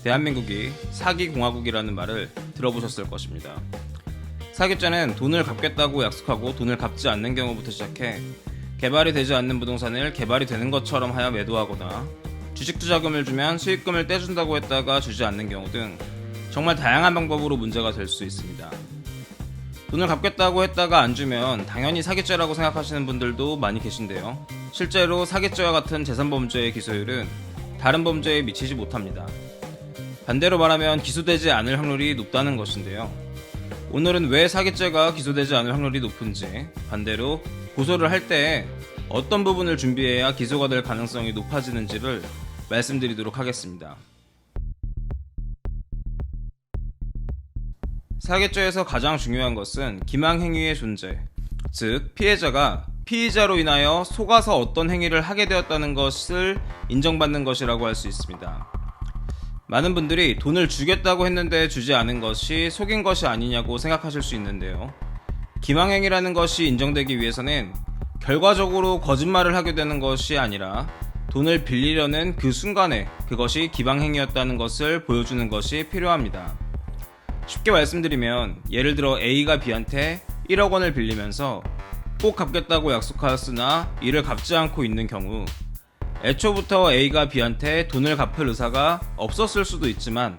대한민국이 사기공화국이라는 말을 들어보셨을 것입니다. 사기죄는 돈을 갚겠다고 약속하고 돈을 갚지 않는 경우부터 시작해 개발이 되지 않는 부동산을 개발이 되는 것처럼 하여 매도하거나 주식 투자금을 주면 수익금을 떼준다고 했다가 주지 않는 경우 등 정말 다양한 방법으로 문제가 될 수 있습니다. 돈을 갚겠다고 했다가 안 주면 당연히 사기죄라고 생각하시는 분들도 많이 계신데요. 실제로 사기죄와 같은 재산범죄의 기소율은 다른 범죄에 미치지 못합니다. 반대로 말하면 기소되지 않을 확률이 높다는 것인데요. 오늘은 왜 사기죄가 기소되지 않을 확률이 높은지, 반대로 고소를 할 때 어떤 부분을 준비해야 기소가 될 가능성이 높아지는지를 말씀드리도록 하겠습니다. 사기죄에서 가장 중요한 것은 기망행위의 존재, 즉 피해자가 피의자로 인하여 속아서 어떤 행위를 하게 되었다는 것을 인정받는 것이라고 할 수 있습니다. 많은 분들이 돈을 주겠다고 했는데 주지 않은 것이 속인 것이 아니냐고 생각하실 수 있는데요. 기망행위라는 것이 인정되기 위해서는 결과적으로 거짓말을 하게 되는 것이 아니라 돈을 빌리려는 그 순간에 그것이 기망행위였다는 것을 보여주는 것이 필요합니다. 쉽게 말씀드리면 예를 들어 A가 B한테 1억 원을 빌리면서 꼭 갚겠다고 약속하였으나 이를 갚지 않고 있는 경우, 애초부터 A가 B한테 돈을 갚을 의사가 없었을 수도 있지만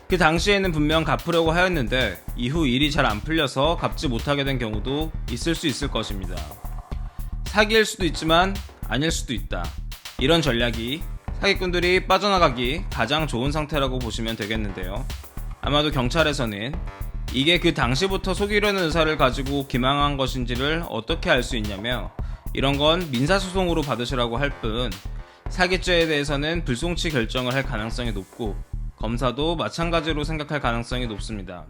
그 당시에는 분명 갚으려고 하였는데 이후 일이 잘 안 풀려서 갚지 못하게 된 경우도 있을 수 있을 것입니다. 사기일 수도 있지만 아닐 수도 있다. 이런 전략이 사기꾼들이 빠져나가기 가장 좋은 상태라고 보시면 되겠는데요. 아마도 경찰에서는 이게 그 당시부터 속이려는 의사를 가지고 기망한 것인지를 어떻게 알 수 있냐며 이런 건 민사소송으로 받으시라고 할 뿐 사기죄에 대해서는 불송치 결정을 할 가능성이 높고 검사도 마찬가지로 생각할 가능성이 높습니다.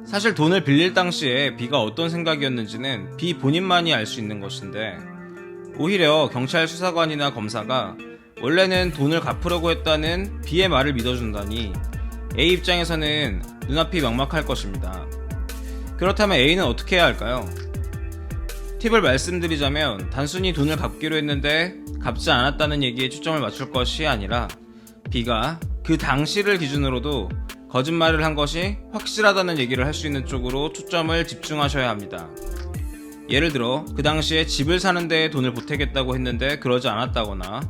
사실 돈을 빌릴 당시에 B가 어떤 생각이었는지는 B 본인만이 알 수 있는 것인데 오히려 경찰 수사관이나 검사가 원래는 돈을 갚으려고 했다는 B의 말을 믿어준다니 A 입장에서는 눈앞이 막막할 것입니다. 그렇다면 A는 어떻게 해야 할까요? 팁을 말씀드리자면 단순히 돈을 갚기로 했는데 갚지 않았다는 얘기에 초점을 맞출 것이 아니라 B가 그 당시를 기준으로도 거짓말을 한 것이 확실하다는 얘기를 할 수 있는 쪽으로 초점을 집중하셔야 합니다. 예를 들어 그 당시에 집을 사는 데에 돈을 보태겠다고 했는데 그러지 않았다거나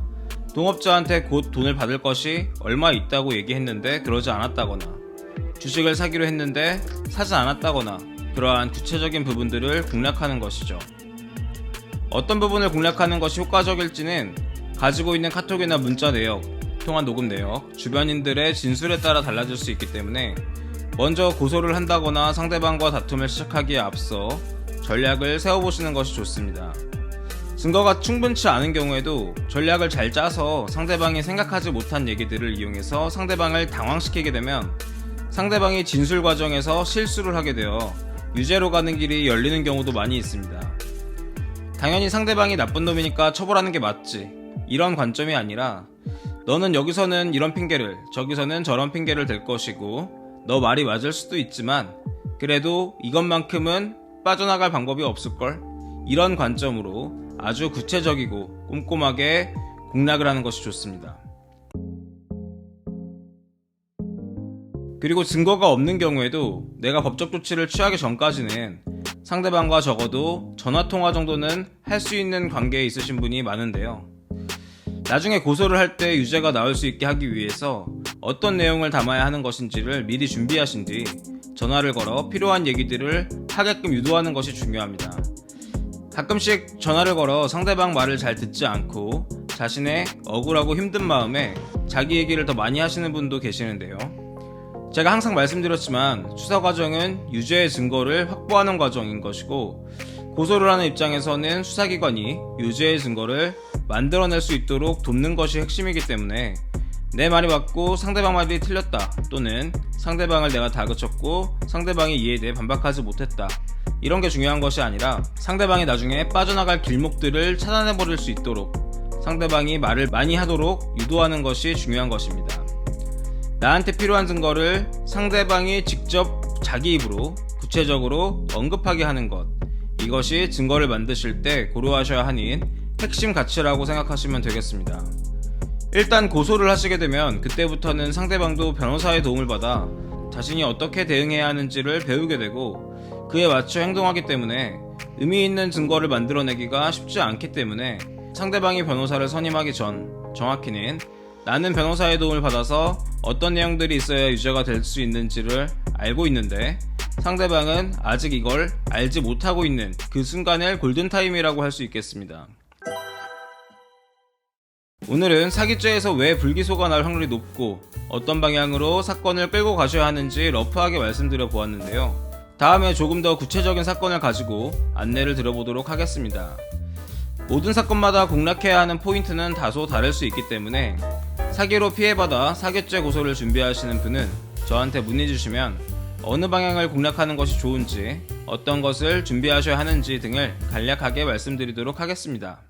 동업자한테 곧 돈을 받을 것이 얼마 있다고 얘기했는데 그러지 않았다거나 주식을 사기로 했는데 사지 않았다거나 그러한 구체적인 부분들을 공략하는 것이죠. 어떤 부분을 공략하는 것이 효과적일지는 가지고 있는 카톡이나 문자 내역, 통화 녹음 내역, 주변인들의 진술에 따라 달라질 수 있기 때문에 먼저 고소를 한다거나 상대방과 다툼을 시작하기에 앞서 전략을 세워보시는 것이 좋습니다. 증거가 충분치 않은 경우에도 전략을 잘 짜서 상대방이 생각하지 못한 얘기들을 이용해서 상대방을 당황시키게 되면 상대방이 진술 과정에서 실수를 하게 되어 유죄로 가는 길이 열리는 경우도 많이 있습니다. 당연히 상대방이 나쁜 놈이니까 처벌하는 게 맞지, 이런 관점이 아니라 너는 여기서는 이런 핑계를 저기서는 저런 핑계를 댈 것이고 너 말이 맞을 수도 있지만 그래도 이것만큼은 빠져나갈 방법이 없을걸, 이런 관점으로 아주 구체적이고 꼼꼼하게 공략을 하는 것이 좋습니다. 그리고 증거가 없는 경우에도 내가 법적 조치를 취하기 전까지는 상대방과 적어도 전화통화 정도는 할 수 있는 관계에 있으신 분이 많은데요. 나중에 고소를 할 때 유죄가 나올 수 있게 하기 위해서 어떤 내용을 담아야 하는 것인지를 미리 준비하신 뒤 전화를 걸어 필요한 얘기들을 하게끔 유도하는 것이 중요합니다. 가끔씩 전화를 걸어 상대방 말을 잘 듣지 않고 자신의 억울하고 힘든 마음에 자기 얘기를 더 많이 하시는 분도 계시는데요. 제가 항상 말씀드렸지만 수사 과정은 유죄의 증거를 확보하는 과정인 것이고 고소를 하는 입장에서는 수사기관이 유죄의 증거를 만들어낼 수 있도록 돕는 것이 핵심이기 때문에 내 말이 맞고 상대방 말이 틀렸다, 또는 상대방을 내가 다그쳤고 상대방이 이에 대해 반박하지 못했다, 이런 게 중요한 것이 아니라 상대방이 나중에 빠져나갈 길목들을 차단해버릴 수 있도록 상대방이 말을 많이 하도록 유도하는 것이 중요한 것입니다. 나한테 필요한 증거를 상대방이 직접 자기 입으로 구체적으로 언급하게 하는 것, 이것이 증거를 만드실 때 고려하셔야 하는 핵심 가치라고 생각하시면 되겠습니다. 일단 고소를 하시게 되면 그때부터는 상대방도 변호사의 도움을 받아 자신이 어떻게 대응해야 하는지를 배우게 되고 그에 맞춰 행동하기 때문에 의미 있는 증거를 만들어내기가 쉽지 않기 때문에 상대방이 변호사를 선임하기 전, 정확히는 나는 변호사의 도움을 받아서 어떤 내용들이 있어야 유죄가 될 수 있는지를 알고 있는데 상대방은 아직 이걸 알지 못하고 있는 그 순간을 골든타임이라고 할 수 있겠습니다. 오늘은 사기죄에서 왜 불기소가 날 확률이 높고 어떤 방향으로 사건을 끌고 가셔야 하는지 러프하게 말씀드려 보았는데요. 다음에 조금 더 구체적인 사건을 가지고 안내를 드려보도록 하겠습니다. 모든 사건마다 공략해야 하는 포인트는 다소 다를 수 있기 때문에 사기로 피해받아 사기죄 고소를 준비하시는 분은 저한테 문의 주시면 어느 방향을 공략하는 것이 좋은지, 어떤 것을 준비하셔야 하는지 등을 간략하게 말씀드리도록 하겠습니다.